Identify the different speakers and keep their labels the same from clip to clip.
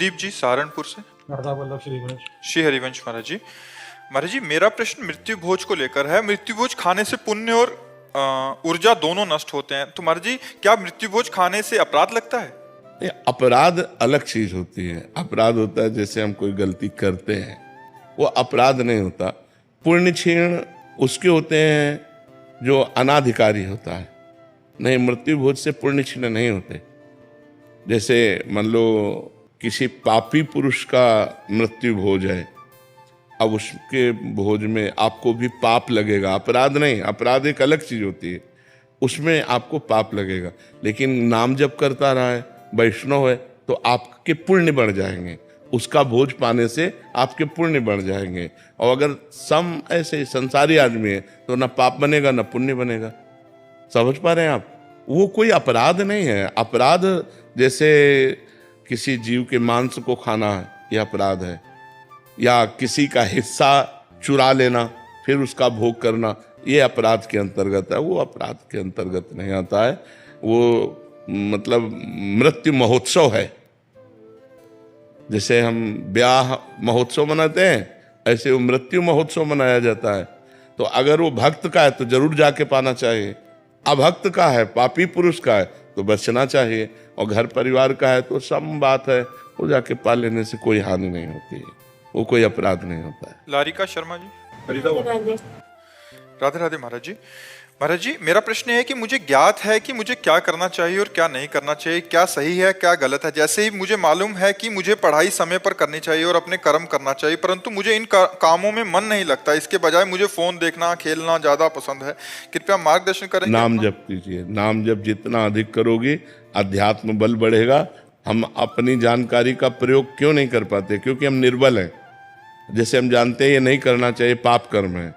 Speaker 1: नवदीप जी सहारनपुर से।
Speaker 2: वल्लभ
Speaker 1: श्री हरिवंश महाराज जी। महाराज जी, मेरा प्रश्न मृत्यु भोज को लेकर है। मृत्यु भोज खाने से पुण्य और ऊर्जा दोनों नष्ट होते हैं, तो महाराज जी क्या मृत्यु भोज खाने से अपराध लगता है?
Speaker 3: अपराध अलग चीज होती है। अपराध होता है जैसे हम कोई गलती करते हैं, वो अपराध नहीं होता। पुण्य क्षीण उसके होते हैं जो अनाधिकारी होता है। नहीं, मृत्यु भोज से पुण्य क्षीण नहीं होते। जैसे मान लो किसी पापी पुरुष का मृत्यु भोज है, अब उसके भोज में आपको भी पाप लगेगा। अपराध नहीं, अपराध एक अलग चीज होती है, उसमें आपको पाप लगेगा। लेकिन नाम जप करता रहा है, वैष्णव है, तो आपके पुण्य बढ़ जाएंगे। उसका भोज पाने से आपके पुण्य बढ़ जाएंगे। और अगर सम ऐसे संसारी आदमी है तो ना पाप बनेगा ना पुण्य बनेगा। समझ पा रहे हैं आप? वो कोई अपराध नहीं है। अपराध जैसे किसी जीव के मांस को खाना है, यह अपराध है। या किसी का हिस्सा चुरा लेना फिर उसका भोग करना, ये अपराध के अंतर्गत है। वो अपराध के अंतर्गत नहीं आता है। वो मतलब मृत्यु महोत्सव है। जैसे हम ब्याह महोत्सव मनाते हैं, ऐसे वो मृत्यु महोत्सव मनाया जाता है। तो अगर वो भक्त का है तो जरूर जाके पाना चाहिए। अभक्त का है, पापी पुरुष का है तो बचना चाहिए। और घर परिवार का है तो सम बात है, वो जाके पा लेने से कोई हानि नहीं होती है, वो कोई अपराध नहीं होता है।
Speaker 1: लारिका शर्मा जी। राधे राधे महाराज जी। महाराज जी, मेरा प्रश्न है कि मुझे ज्ञात है कि मुझे क्या करना चाहिए और क्या नहीं करना चाहिए, क्या सही है क्या गलत है। जैसे ही मुझे मालूम है कि मुझे पढ़ाई समय पर करनी चाहिए और अपने कर्म करना चाहिए, परंतु मुझे इन कामों में मन नहीं लगता। इसके बजाय मुझे फोन देखना, खेलना ज्यादा पसंद है। कृपया मार्गदर्शन करें।
Speaker 3: नाम जप कीजिए। नाम जप जितना अधिक करोगे अध्यात्म बल बढ़ेगा। हम अपनी जानकारी का प्रयोग क्यों नहीं कर पाते? क्योंकि हम निर्बल हैं। जैसे हम जानते हैं ये नहीं करना चाहिए, पाप कर्म है,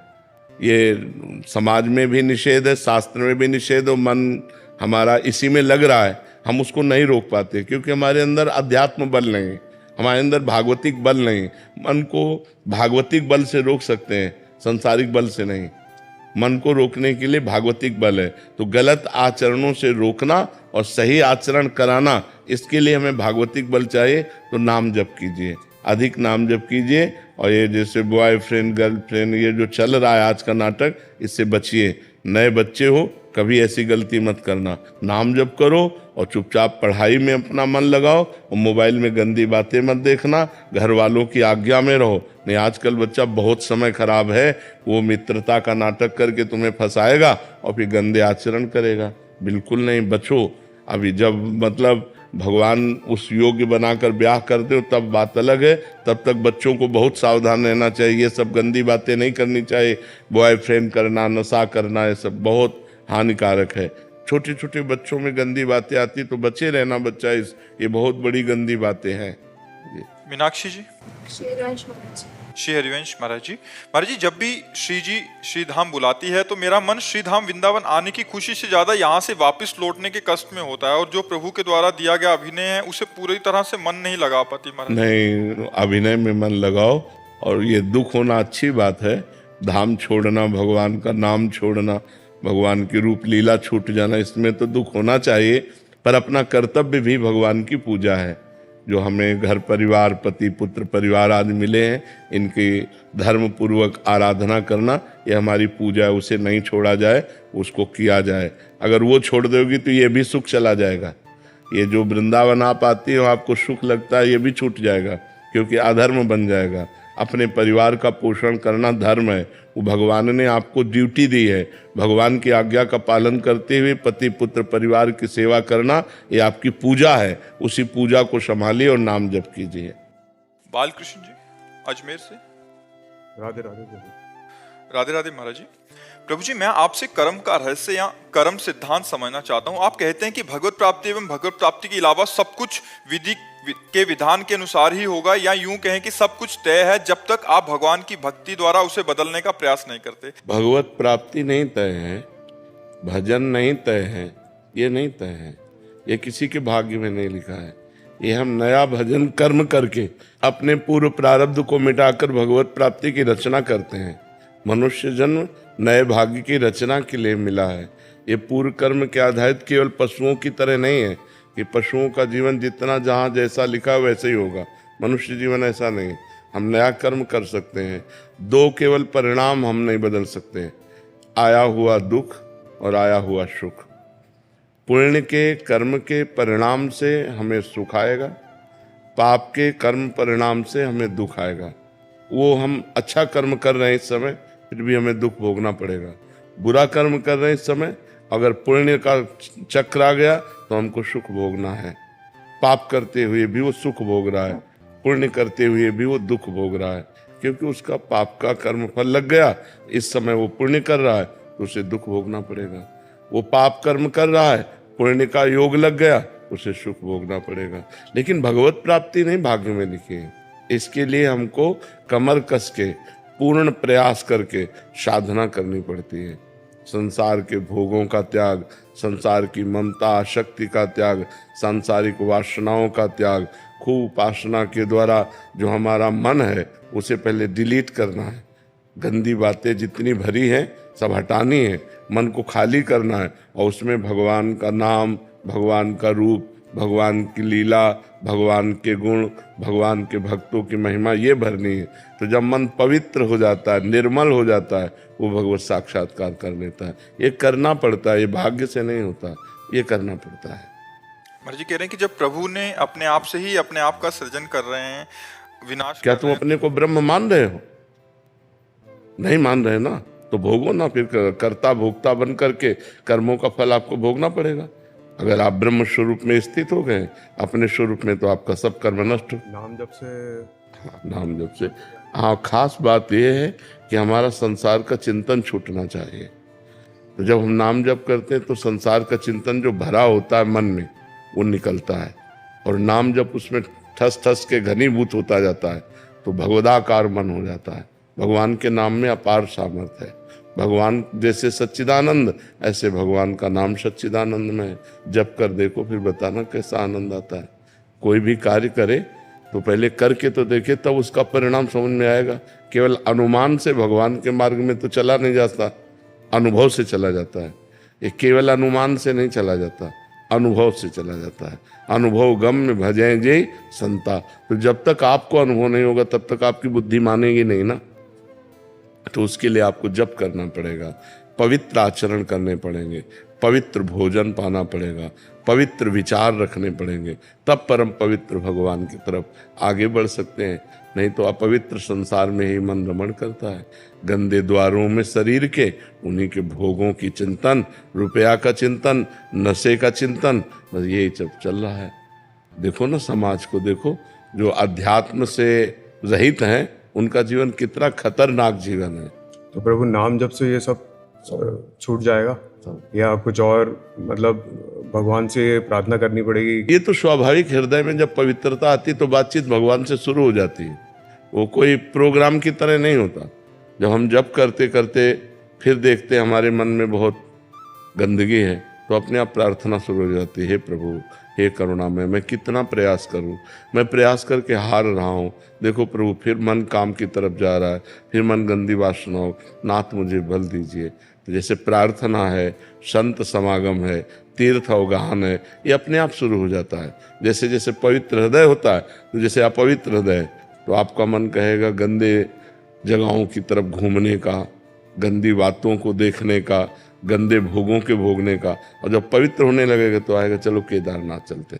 Speaker 3: ये समाज में भी निषेध है, शास्त्र में भी निषेध, और मन हमारा इसी में लग रहा है, हम उसको नहीं रोक पाते क्योंकि हमारे अंदर अध्यात्म बल नहीं, हमारे अंदर भागवतिक बल नहीं। मन को भागवतिक बल से रोक सकते हैं, संसारिक बल से नहीं। मन को रोकने के लिए भागवतिक बल है। तो गलत आचरणों से रोकना और सही आचरण कराना, इसके लिए हमें भागवतिक बल चाहिए। तो नाम जप कीजिए, अधिक नाम जप कीजिए। और ये जैसे बॉयफ्रेंड गर्लफ्रेंड ये जो चल रहा है आज का नाटक, इससे बचिए। नए बच्चे हो, कभी ऐसी गलती मत करना। नाम जप करो और चुपचाप पढ़ाई में अपना मन लगाओ, और मोबाइल में गंदी बातें मत देखना। घर वालों की आज्ञा में रहो। नहीं, आजकल बच्चा बहुत समय खराब है, वो मित्रता का नाटक करके तुम्हें फंसाएगा और फिर गंदे आचरण करेगा। बिल्कुल नहीं, बचो। अभी जब मतलब भगवान उस योग्य बनाकर ब्याह कर दे तब बात अलग है। तब तक बच्चों को बहुत सावधान रहना चाहिए। ये सब गंदी बातें नहीं करनी चाहिए। बॉयफ्रेंड करना, नशा करना, ये सब बहुत हानिकारक है। छोटे छोटे बच्चों में गंदी बातें आती तो बचे रहना बच्चा ये बहुत बड़ी गंदी बातें हैं।
Speaker 1: मीनाक्षी जी। श्री हरिवंश महाराज जी। महाराज जी, जब भी श्री जी श्रीधाम बुलाती है तो मेरा मन श्रीधाम वृंदावन आने की खुशी से ज्यादा यहाँ से वापस लौटने के कष्ट में होता है, और जो प्रभु के द्वारा दिया गया अभिनय है उसे पूरी तरह से मन नहीं लगा पाती। महाराज
Speaker 3: नहीं, अभिनय में मन लगाओ। और ये दुख होना अच्छी बात है। धाम छोड़ना, भगवान का नाम छोड़ना, भगवान की रूप लीला छूट जाना, इसमें तो दुख होना चाहिए। पर अपना कर्तव्य भी भगवान की पूजा है। जो हमें घर परिवार, पति पुत्र परिवार आदि मिले हैं, इनकी धर्म पूर्वक आराधना करना, ये हमारी पूजा है। उसे नहीं छोड़ा जाए, उसको किया जाए। अगर वो छोड़ दोगी तो ये भी सुख चला जाएगा। ये जो वृंदावन आप आती हो, आपको सुख लगता है, ये भी छूट जाएगा, क्योंकि अधर्म बन जाएगा। अपने परिवार का पोषण करना धर्म है। वो भगवान ने आपको ड्यूटी दी है। भगवान की आज्ञा का पालन करते हुए पति पुत्र परिवार की सेवा करना, ये आपकी पूजा है। उसी पूजा को संभालिए और नाम जप कीजिए।
Speaker 1: बालकृष्ण जी अजमेर से।
Speaker 2: राधे राधे।
Speaker 1: राधे राधे महाराज जी। प्रभु जी, मैं आपसे कर्म का रहस्य या कर्म सिद्धांत समझना चाहता हूँ। आप कहते हैं कि भगवत प्राप्ति एवं भगवत प्राप्ति के अलावा सब कुछ विधि के विधान के अनुसार ही होगा, या यूं कहें कि सब कुछ तय है जब तक आप भगवान की भक्ति द्वारा उसे बदलने का प्रयास नहीं करते।
Speaker 3: भगवत प्राप्ति नहीं तय है, भजन नहीं तय है, ये नहीं तय है। ये किसी के भाग्य में नहीं लिखा है। ये हम नया भजन कर्म करके अपने पूर्व प्रारब्ध को मिटाकर भगवत प्राप्ति की रचना करते हैं। मनुष्य जन्म नए भाग्य की रचना के लिए मिला है। ये पूर्व कर्म के आधारित केवल पशुओं की तरह नहीं है। कि पशुओं का जीवन जितना जहाँ जैसा लिखा वैसे ही होगा, मनुष्य जीवन ऐसा नहीं। हम नया कर्म कर सकते हैं, दो केवल परिणाम हम नहीं बदल सकते हैं, आया हुआ दुख और आया हुआ सुख। पुण्य के कर्म के परिणाम से हमें सुख आएगा, पाप के कर्म परिणाम से हमें दुख आएगा। वो हम अच्छा कर्म कर रहे हैं इस समय, फिर भी हमें दुख भोगना पड़ेगा। बुरा कर्म कर रहे हैं इस समय, अगर पुण्य का चक्र आ गया तो हमको सुख भोगना है। पाप करते हुए भी वो सुख भोग रहा है, पुण्य करते हुए भी वो दुख भोग रहा है, क्योंकि उसका पाप का कर्म फल लग गया। इस समय वो पुण्य कर रहा है तो उसे दुख भोगना पड़ेगा। वो पाप कर्म कर रहा है, पुण्य का योग लग गया, उसे सुख भोगना पड़ेगा। लेकिन भगवत प्राप्ति नहीं भाग्य में लिखी है। इसके लिए हमको कमर कस के पूर्ण प्रयास करके साधना करनी पड़ती है। संसार के भोगों का त्याग, संसार की ममता आसक्ति का त्याग, सांसारिक वासनाओं का त्याग, खूब उपासना के द्वारा जो हमारा मन है उसे पहले डिलीट करना है। गंदी बातें जितनी भरी हैं सब हटानी है, मन को खाली करना है और उसमें भगवान का नाम, भगवान का रूप, भगवान की लीला, भगवान के गुण, भगवान के भक्तों की महिमा ये भरनी है। तो जब मन पवित्र हो जाता है, निर्मल हो जाता है, वो भगवत साक्षात्कार कर लेता है। ये करना पड़ता है, ये भाग्य से नहीं होता, ये करना पड़ता है।
Speaker 1: महाराज जी कह रहे हैं कि जब प्रभु ने अपने आप से ही अपने आप का सृजन कर रहे हैं, विनाश
Speaker 3: क्या
Speaker 1: कर
Speaker 3: तुम
Speaker 1: रहे हैं,
Speaker 3: अपने को ब्रह्म मान रहे हो? नहीं मान रहे ना, तो भोगो ना। फिर कर्ता भोक्ता बन करके कर्मों का फल आपको भोगना पड़ेगा। अगर आप ब्रह्म स्वरूप में स्थित हो गए अपने स्वरूप में, तो आपका सब कर्म नष्ट हो।
Speaker 2: नाम जप से
Speaker 3: नाम जप से हाँ, खास बात यह है कि हमारा संसार का चिंतन छूटना चाहिए। तो जब हम नाम जप करते हैं तो संसार का चिंतन जो भरा होता है मन में वो निकलता है, और नाम जप उसमें ठस ठस के घनीभूत होता जाता है, तो भगवदाकार मन हो जाता है। भगवान के नाम में अपार सामर्थ्य है। भगवान जैसे सच्चिदानंद, ऐसे भगवान का नाम सच्चिदानंद में है। जप कर देखो, फिर बताना कैसा आनंद आता है। कोई भी कार्य करे तो पहले करके तो देखे, तब उसका परिणाम समझ में आएगा। केवल अनुमान से भगवान के मार्ग में तो चला नहीं जाता, अनुभव से चला जाता है। ये केवल अनुमान से नहीं चला जाता, अनुभव से चला जाता है। अनुभव गम में भजें जे संता। तो जब तक आपको अनुभव नहीं होगा तब तक आपकी बुद्धि मानेगी नहीं ना। तो उसके लिए आपको जप करना पड़ेगा, पवित्र आचरण करने पड़ेंगे, पवित्र भोजन पाना पड़ेगा, पवित्र विचार रखने पड़ेंगे, तब परम पवित्र भगवान की तरफ आगे बढ़ सकते हैं। नहीं तो अपवित्र संसार में ही मन रमण करता है। गंदे द्वारों में शरीर के, उन्हीं के भोगों की चिंतन, रुपया का चिंतन, नशे का चिंतन, बस यही सब चल रहा है। देखो ना समाज को, देखो जो अध्यात्म से रहित हैं उनका जीवन कितना खतरनाक जीवन है।
Speaker 2: तो प्रभु नाम जप से ये सब छूट जाएगा या कुछ और, मतलब भगवान से प्रार्थना करनी पड़ेगी?
Speaker 3: ये तो स्वाभाविक, हृदय में जब पवित्रता आती तो बातचीत भगवान से शुरू हो जाती है। वो कोई प्रोग्राम की तरह नहीं होता। जब हम जप करते करते फिर देखते हमारे मन में बहुत गंदगी है, तो अपने आप प्रार्थना शुरू हो जाती है, हे प्रभु, हे करुणामय, मैं कितना प्रयास करूं, मैं प्रयास करके हार रहा हूं। देखो प्रभु, फिर मन काम की तरफ जा रहा है, फिर मन गंदी वासनाओं, नाथ मुझे बल दीजिए। तो जैसे प्रार्थना है, संत समागम है, तीर्थ अवगाहन है, ये अपने आप शुरू हो जाता है। जैसे जैसे पवित्र हृदय होता है, तो जैसे अपवित्र हृदय, तो आपका मन कहेगा गंदे जगहों की तरफ घूमने का, गंदी बातों को देखने का, गंदे भोगों के भोगने का। और जब पवित्र होने लगेगा तो आएगा चलो केदारनाथ चलते।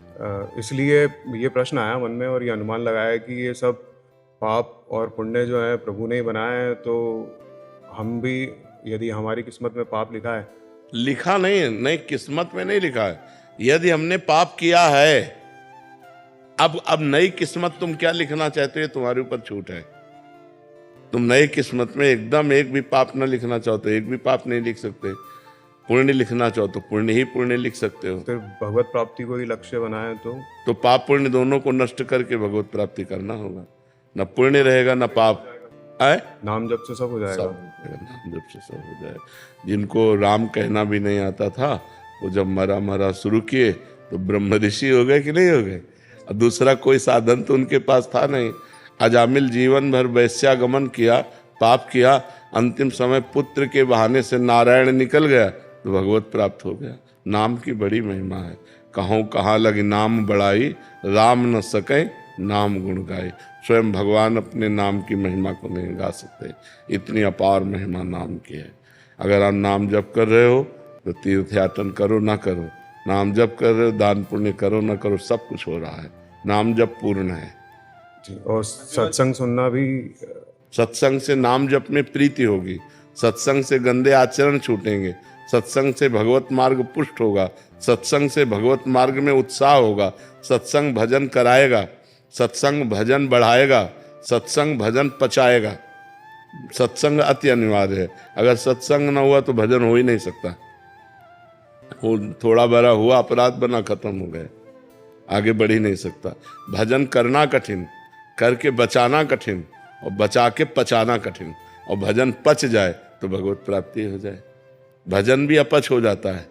Speaker 2: इसलिए ये प्रश्न आया मन में और ये अनुमान लगाया कि ये सब पाप और पुण्य जो है प्रभु ने ही बनाए हैं, तो हम भी, यदि हमारी किस्मत में पाप लिखा है,
Speaker 3: लिखा नहीं है, नहीं किस्मत में नहीं लिखा है। यदि हमने पाप किया है, अब नई किस्मत तुम क्या लिखना चाहते हो, तुम्हारे ऊपर छूट है। तुम नई किस्मत में एकदम एक भी पाप न लिखना चाहो तो एक भी पाप नहीं लिख सकते। पुण्य लिखना चाहो तो पुण्य ही पुण्य लिख सकते हो।
Speaker 2: फिर भगवत प्राप्ति को ही लक्ष्य बनाए
Speaker 3: तो पाप पुण्य दोनों को नष्ट करके भगवत प्राप्ति करना होगा। न पुण्य रहेगा न पाप आए,
Speaker 2: नाम जप से सब हो जाएगा।
Speaker 3: नाम जप से सब हो जाए। जिनको राम कहना भी नहीं आता था, वो जब मरा शुरू किए तो ब्रह्म ऋषि हो गए कि नहीं हो गए। और दूसरा कोई साधन तो उनके पास था नहीं। अजामिल जीवन भर वैश्यागमन किया, पाप किया, अंतिम समय पुत्र के बहाने से नारायण निकल गया तो भगवत प्राप्त हो गया। नाम की बड़ी महिमा है। कहूँ कहाँ लगी नाम बड़ाई, राम न सके नाम गुण गाए। स्वयं भगवान अपने नाम की महिमा को नहीं गा सकते, इतनी अपार महिमा नाम की है। अगर आप नाम जप कर रहे हो तो तीर्थ यात्रा करो ना करो, नाम जप कर रहे हो दान पुण्य करो ना करो, सब कुछ हो रहा है। नाम जप पूर्ण है
Speaker 2: जी। और सत्संग सुनना भी
Speaker 3: सत्संग से नाम जप में प्रीति होगी, सत्संग से गंदे आचरण छूटेंगे, सत्संग से भगवत मार्ग पुष्ट होगा, सत्संग से भगवत मार्ग में उत्साह होगा। सत्संग भजन कराएगा, सत्संग भजन बढ़ाएगा, सत्संग भजन पचाएगा। सत्संग अति अनिवार्य है। अगर सत्संग ना हुआ तो भजन हो ही नहीं सकता। वो थोड़ा बड़ा हुआ अपराध बना, खत्म हो गया, आगे बढ़ ही नहीं सकता। भजन करना कठिन, करके बचाना कठिन, और बचा के पचाना कठिन, और भजन पच जाए तो भगवत प्राप्ति हो जाए। भजन भी अपच हो जाता है,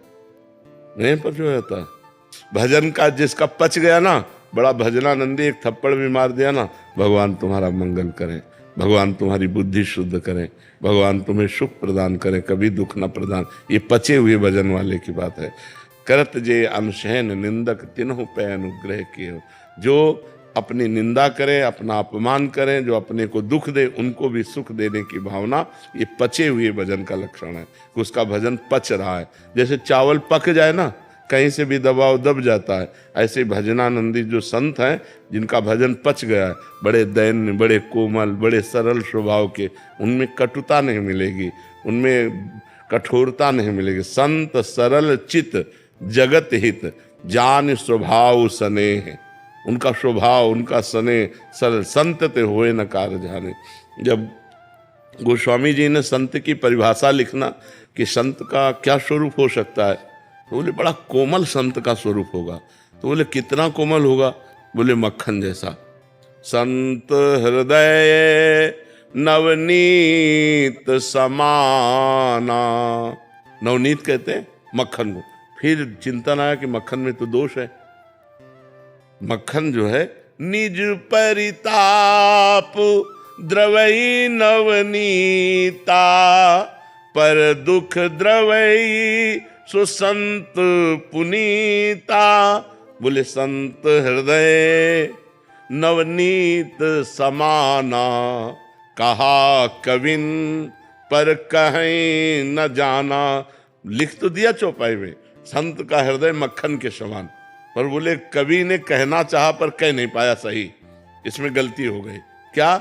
Speaker 3: नहीं पच हो जाता। भजन का जिसका पच गया ना, बड़ा भजनानंदी एक थप्पड़ भी मार दिया ना, भगवान तुम्हारा मंगल करें, भगवान तुम्हारी बुद्धि शुद्ध करें, भगवान तुम्हें सुख प्रदान करें, कभी दुख न प्रदान। ये पचे हुए भजन वाले की बात है। करत जे अनशहन निंदक तिन्हु पे अनुग्रह किए। जो अपनी निंदा करें, अपना अपमान करें, जो अपने को दुख दे, उनको भी सुख देने की भावना, ये पचे हुए भजन का लक्षण है। उसका भजन पच रहा है। जैसे चावल पक जाए ना, कहीं से भी दबाव दब जाता है, ऐसे भजनानंदी जो संत हैं जिनका भजन पच गया है, बड़े दैन्य, बड़े कोमल, बड़े सरल स्वभाव के, उनमें कटुता नहीं मिलेगी, उनमें कठोरता नहीं मिलेगी। संत सरल चित जगत हित जान स्वभाव स्नेह। उनका स्वभाव, उनका स्नेह सरल। संत ते होए न कार जाने। जब गोस्वामी जी ने संत की परिभाषा लिखना कि संत का क्या स्वरूप हो सकता है, तो बोले बड़ा कोमल संत का स्वरूप होगा। तो बोले कितना कोमल होगा? बोले मक्खन जैसा। संत हृदय नवनीत समाना। नवनीत कहते हैं मक्खन को। फिर चिंतन आया कि मक्खन में तो दोष है। मक्खन जो है निज परिताप द्रवई नवनीता, पर दुख द्रवई सुसंत पुनीता। बोले संत हृदय नवनीत समाना, कहा कविन पर कहीं न जाना। लिख तो दिया चौपाई में, संत का हृदय मक्खन के समान, पर बोले कवि ने कहना चाहा पर कह नहीं पाया सही। इसमें गलती हो गई। क्या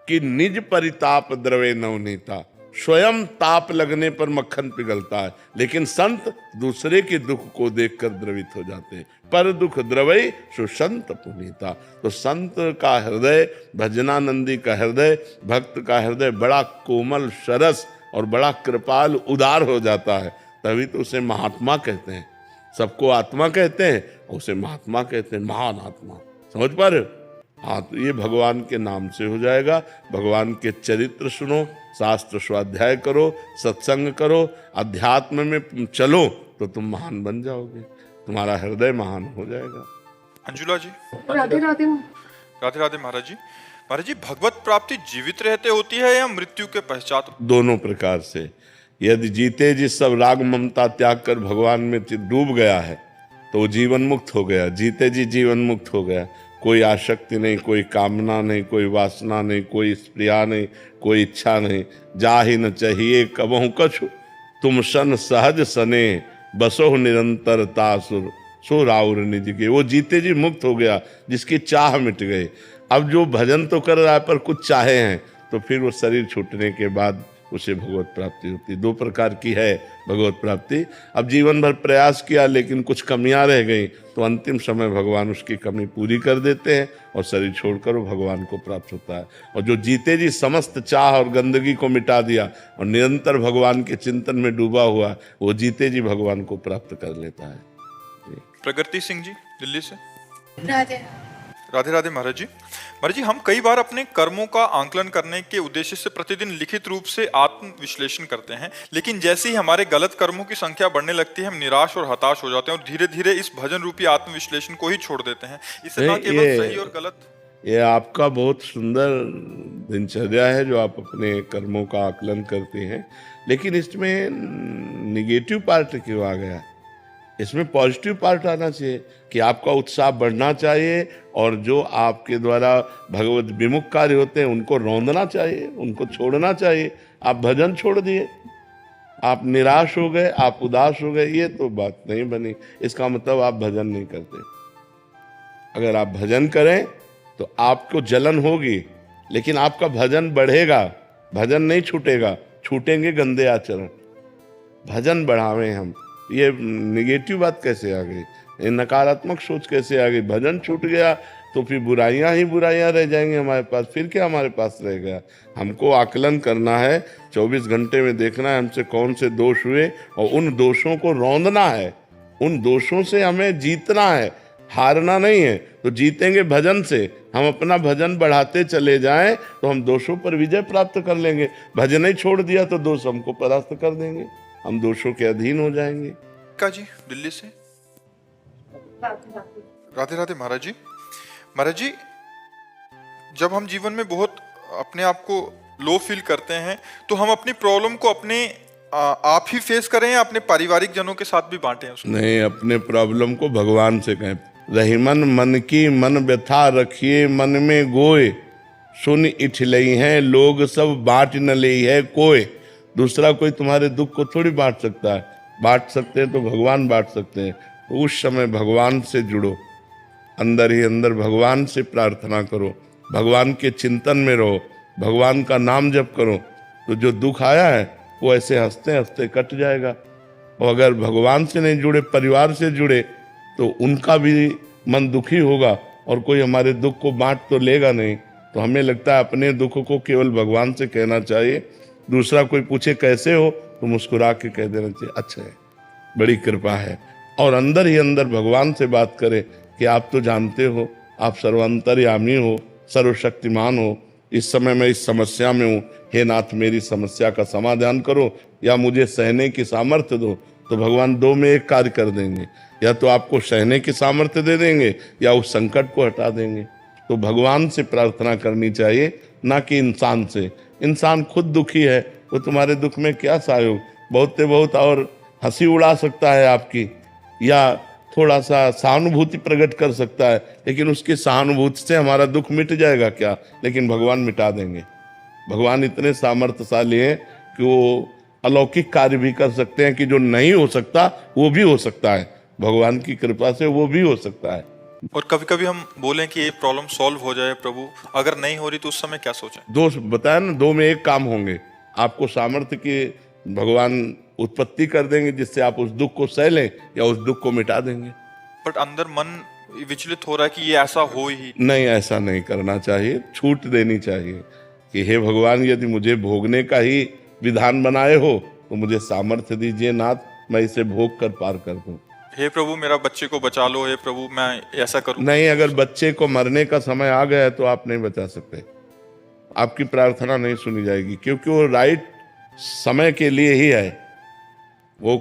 Speaker 3: कि निज परिताप द्रवे नवनीता, स्वयं ताप लगने पर मक्खन पिघलता है, लेकिन संत दूसरे के दुख को देखकर द्रवित हो जाते हैं। पर दुख द्रवई सुसंत पुनीता। तो संत का हृदय, भजनानंदी का हृदय, भक्त का हृदय बड़ा कोमल सरस और बड़ा कृपाल उदार हो जाता है। तभी तो उसे महात्मा कहते हैं। सबको आत्मा कहते हैं, उसे महात्मा कहते हैं, महान आत्मा। समझ पा रहे हो? हाँ, तो ये भगवान के नाम से हो जाएगा। भगवान के चरित्र सुनो, शास्त्र स्वाध्याय करो, सत्संग करो, अध्यात्म में चलो, तो तुम महान बन जाओगे, तुम्हारा हृदय महान हो जाएगा।
Speaker 1: अंजुला जी।
Speaker 4: राधे राधे।
Speaker 1: राधे राधे महाराज जी। महाराज जी, भगवत प्राप्ति जीवित रहते होती है या मृत्यु के पश्चात?
Speaker 3: दोनों प्रकार से। यदि जीते जी सब राग ममता त्याग कर भगवान में डूब गया है तो वो जीवन मुक्त हो गया। जीते जी जीवन मुक्त हो गया। कोई आसक्ति नहीं, कोई कामना नहीं, कोई वासना नहीं, कोई स्प्रिया नहीं, कोई इच्छा नहीं। जा ही न चाहिए कबहु कछु, तुम सन सहज सने, बसो निरंतर तासुर सो राउर निज के। वो जीते जी मुक्त हो गया, जिसकी चाह मिट गई। अब जो भजन तो कर रहा है पर कुछ चाहे हैं, तो फिर वो शरीर छूटने के बाद उसे भगवत प्राप्ति होती। दो प्रकार की है भगवत प्राप्ति। अब जीवन भर प्रयास किया लेकिन कुछ कमियां रह गई, तो अंतिम समय भगवान उसकी कमी पूरी कर देते हैं और शरीर छोड़कर वो भगवान को प्राप्त होता है। और जो जीते जी समस्त चाह और गंदगी को मिटा दिया और निरंतर भगवान के चिंतन में डूबा हुआ, वो जीते जी भगवान को प्राप्त कर लेता है।
Speaker 1: प्रगति सिंह जी दिल्ली से।
Speaker 4: राधे
Speaker 1: राधे राधे महाराज जी। महाराज जी, हम कई बार अपने कर्मों का आंकलन करने के उद्देश्य से प्रतिदिन लिखित रूप से आत्म विश्लेषण करते हैं, लेकिन जैसे ही हमारे गलत कर्मों की संख्या बढ़ने लगती है, हम निराश और हताश हो जाते हैं और धीरे धीरे इस भजन रूपी आत्म विश्लेषण को ही छोड़ देते हैं। इससे ना केवल सही और गलत।
Speaker 3: ये आपका बहुत सुंदर दिनचर्या है जो आप अपने कर्मों का आकलन करते हैं, लेकिन इसमें निगेटिव पार्ट क्यों आ गया? इसमें पॉजिटिव पार्ट आना चाहिए कि आपका उत्साह बढ़ना चाहिए, और जो आपके द्वारा भगवत विमुख कार्य होते हैं उनको रौंदना चाहिए, उनको छोड़ना चाहिए। आप भजन छोड़ दिए, आप निराश हो गए, आप उदास हो गए, ये तो बात नहीं बनी। इसका मतलब आप भजन नहीं करते। अगर आप भजन करें तो आपको जलन होगी, लेकिन आपका भजन बढ़ेगा, भजन नहीं छूटेगा। छूटेंगे गंदे आचरण, भजन बढ़ावें हम। ये निगेटिव बात कैसे आ गई, ये नकारात्मक सोच कैसे आ गई? भजन छूट गया तो फिर बुराइयां ही बुराइयां रह जाएंगी हमारे पास, फिर क्या हमारे पास रह गया? हमको आकलन करना है, 24 घंटे में देखना है हमसे कौन से दोष हुए, और उन दोषों को रौंदना है, उन दोषों से हमें जीतना है, हारना नहीं है। तो जीतेंगे भजन से। हम अपना भजन बढ़ाते चले जाएं तो हम दोषों पर विजय प्राप्त कर लेंगे। भजन ही छोड़ दिया तो दोष हमको परास्त कर देंगे, हम दोषों के अधीन हो जाएंगे।
Speaker 1: का जी दिल्ली से। राधे राधे महाराज जी। महाराज जी, जब हम जीवन में बहुत अपने आप को लो फील करते हैं तो हम अपनी प्रॉब्लम को अपने आप ही फेस करें या अपने पारिवारिक जनों के साथ भी बांटें उसको?
Speaker 3: नहीं, अपने प्रॉब्लम को भगवान से कहें। रहीमन मन की मन व्यथा रखिए मन में गोए, सुन इठलई हैं लोग सब बांट न ले है कोई। दूसरा कोई तुम्हारे दुख को थोड़ी बांट सकता है, बांट सकते हैं तो भगवान बांट सकते हैं। तो उस समय भगवान से जुड़ो, अंदर ही अंदर भगवान से प्रार्थना करो, भगवान के चिंतन में रहो, भगवान का नाम जप करो, तो जो दुख आया है वो ऐसे हंसते हंसते कट जाएगा। और अगर भगवान से नहीं जुड़े, परिवार से जुड़े, तो उनका भी मन दुखी होगा और कोई हमारे दुख को बांट तो लेगा नहीं। तो हमें लगता है अपने दुख को केवल भगवान से कहना चाहिए। दूसरा कोई पूछे कैसे हो तो मुस्कुरा के कह देना चाहिए अच्छा है, बड़ी कृपा है। और अंदर ही अंदर भगवान से बात करे कि आप तो जानते हो, आप सर्वांतर्यामी हो, सर्वशक्तिमान हो, इस समय मैं इस समस्या में हूँ, हे नाथ मेरी समस्या का समाधान करो या मुझे सहने की सामर्थ्य दो। तो भगवान दो में एक कार्य कर देंगे, या तो आपको सहने की सामर्थ्य दे देंगे या उस संकट को हटा देंगे। तो भगवान से प्रार्थना करनी चाहिए, ना कि इंसान से। इंसान खुद दुखी है, वो तुम्हारे दुख में क्या सहयोग, बहुत से बहुत और हंसी उड़ा सकता है आपकी, या थोड़ा सा सहानुभूति प्रकट कर सकता है, लेकिन उसकी सहानुभूति से हमारा दुख मिट जाएगा क्या? लेकिन भगवान मिटा देंगे। भगवान इतने सामर्थ्यशाली हैं कि वो अलौकिक कार्य भी कर सकते हैं कि जो नहीं हो सकता वो भी हो सकता है, भगवान की कृपा से वो भी हो सकता है।
Speaker 1: और कभी कभी हम बोलें कि ये प्रॉब्लम सॉल्व हो जाए प्रभु, अगर नहीं हो रही तो उस समय क्या सोचें?
Speaker 3: दो बताया ना, दो में एक काम होंगे। आपको सामर्थ्य की भगवान उत्पत्ति कर देंगे जिससे आप उस दुख को सह लें, या उस दुख को मिटा देंगे।
Speaker 1: बट अंदर मन विचलित हो रहा है कि ये ऐसा हो ही
Speaker 3: नहीं, ऐसा नहीं करना चाहिए, छूट देनी चाहिए कि हे भगवान, यदि मुझे भोगने का ही विधान बनाए हो तो मुझे सामर्थ्य दीजिए नाथ, मैं इसे भोग कर पार कर दूं।
Speaker 1: हे प्रभु मेरा बच्चे को बचा लो, हे प्रभु मैं ऐसा करूं।
Speaker 3: नहीं, अगर बच्चे को मरने का समय आ गया है तो आप नहीं बचा सकते, आपकी प्रार्थना नहीं सुनी जाएगी, क्योंकि वो राइट समय के लिए ही है। वो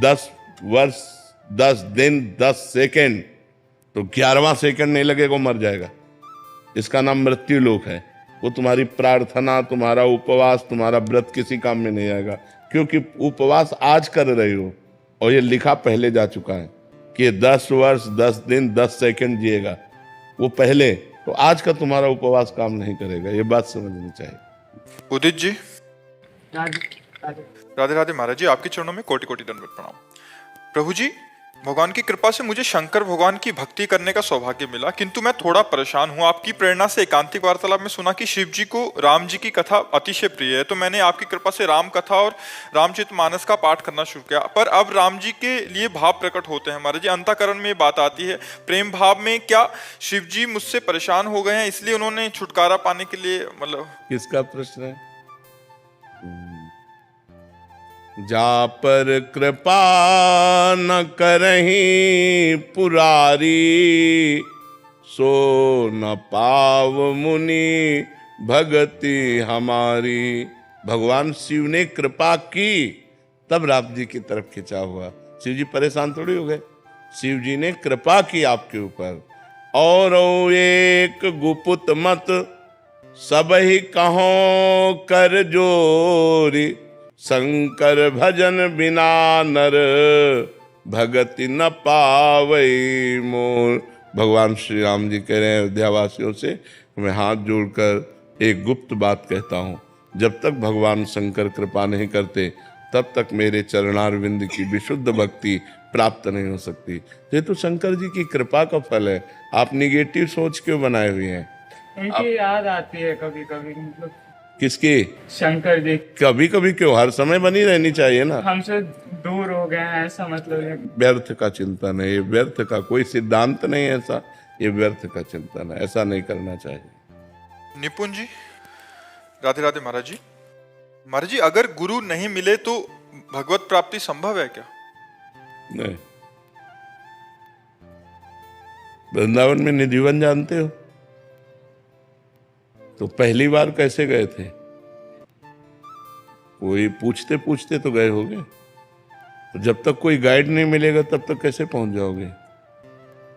Speaker 3: 10 वर्ष 10 दिन 10 सेकेंड, तो 11वां सेकेंड नहीं लगेगा वो मर जाएगा। इसका नाम मृत्यु लोक है। वो तुम्हारी प्रार्थना, तुम्हारा उपवास, तुम्हारा व्रत किसी काम में नहीं आएगा, क्योंकि उपवास आज कर रहे हो और ये लिखा पहले जा चुका है कि ये 10 वर्ष 10 दिन 10 सेकेंड जिएगा, वो पहले। तो आज का तुम्हारा उपवास काम नहीं करेगा, ये बात समझनी चाहिए।
Speaker 1: उदित जी। राधे राधे महाराज जी, आपके चरणों में कोटि कोटि दंडवत प्रणाम। प्रभु जी, भगवान की कृपा से मुझे शंकर भगवान की भक्ति करने का सौभाग्य मिला, किंतु मैं थोड़ा परेशान हूँ। आपकी प्रेरणा से एकांतिक वार्तालाप में सुना कि शिव जी को राम जी की कथा अतिशय प्रिय है, तो मैंने आपकी कृपा से राम कथा और रामचरितमानस का पाठ करना शुरू किया। पर अब राम जी के लिए भाव प्रकट होते हैं महाराज जी, अंतःकरण में बात आती है, प्रेम भाव में। क्या शिव जी मुझसे परेशान हो गए हैं, इसलिए उन्होंने छुटकारा पाने के लिए, मतलब
Speaker 3: किसका प्रश्न है? जा पर कृपा न करहीं पुरारी, सो न पाव मुनि भगति हमारी। भगवान शिव ने कृपा की तब राम जी की तरफ खिंचा हुआ। शिव जी परेशान थोड़ी हो गए, शिव जी ने कृपा की आपके ऊपर। और एक गुपुत मत सब ही कहो कर जोरी, शंकर भजन बिना नर भगति न पावई मोर। भगवान श्री राम जी कह रहे हैं अयोध्यावासियों से, मैं हाथ जोड़कर एक गुप्त बात कहता हूँ, जब तक भगवान शंकर कृपा नहीं करते तब तक मेरे चरणारविंद की विशुद्ध भक्ति प्राप्त नहीं हो सकती। ये तो शंकर जी की कृपा का फल है। आप निगेटिव सोच क्यों बनाए हुए हैं?
Speaker 4: उनकी याद आती है कभी कभी, मतलब
Speaker 3: किसकी?
Speaker 4: शंकर जी
Speaker 3: कभी कभी क्यों, हर समय बनी रहनी चाहिए ना।
Speaker 4: हमसे दूर हो गए हैं ऐसा मतलब है।
Speaker 3: व्यर्थ का चिंतन है ये, व्यर्थ का कोई सिद्धांत नहीं है ऐसा, ये व्यर्थ का चिंतन है, ऐसा नहीं करना चाहिए।
Speaker 1: निपुण जी, राधे राधे महाराज जी। महाराज जी, अगर गुरु नहीं मिले तो भगवत प्राप्ति संभव है क्या?
Speaker 3: नहीं। वृंदावन में निधिवन जानते हो? तो पहली बार कैसे गए थे? कोई पूछते पूछते तो गए होगे। तो जब तक कोई गाइड नहीं मिलेगा तब तक कैसे पहुंच जाओगे?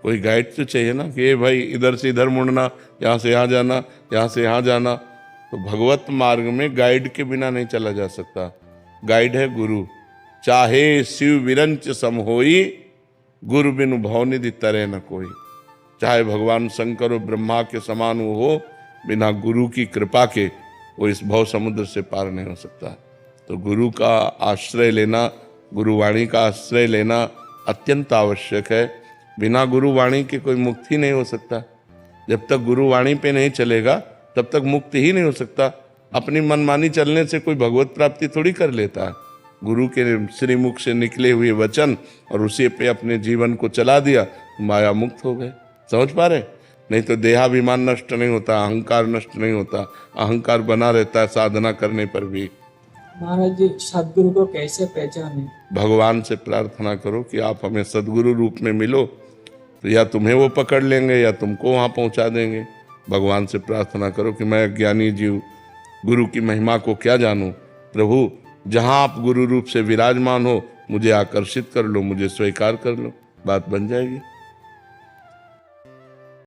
Speaker 3: कोई गाइड तो चाहिए ना कि भाई इधर से इधर मुड़ना, यहाँ से यहाँ जाना, यहाँ से यहाँ जाना। तो भगवत मार्ग में गाइड के बिना नहीं चला जा सकता। गाइड है गुरु। चाहे शिव विरंच सम होई, गुरु बिनु भवनिधि तरे न कोई। चाहे भगवान शंकर और ब्रह्मा के समान वो हो, बिना गुरु की कृपा के वो इस भव समुद्र से पार नहीं हो सकता। तो गुरु का आश्रय लेना, गुरुवाणी का आश्रय लेना अत्यंत आवश्यक है। बिना गुरुवाणी के कोई मुक्ति नहीं हो सकता। जब तक गुरुवाणी पे नहीं चलेगा तब तक मुक्ति ही नहीं हो सकता। अपनी मनमानी चलने से कोई भगवत प्राप्ति थोड़ी कर लेता है। गुरु के श्रीमुख से निकले हुए वचन और उसी पे अपने जीवन को चला दिया, माया मुक्त हो गए। समझ पा रहे? नहीं तो देहाभिमान नष्ट नहीं होता, अहंकार नष्ट नहीं होता, अहंकार बना रहता है साधना करने पर भी।
Speaker 5: महाराज जी, सदगुरु को कैसे पहचाने?
Speaker 3: भगवान से प्रार्थना करो कि आप हमें सदगुरु रूप में मिलो, तो या तुम्हें वो पकड़ लेंगे या तुमको वहाँ पहुँचा देंगे। भगवान से प्रार्थना करो कि मैं अज्ञानी जीव गुरु की महिमा को क्या जानूं। प्रभु, जहाँ आप गुरु रूप से विराजमान हो, मुझे आकर्षित कर लो, मुझे स्वीकार कर लो, बात बन जाएगी।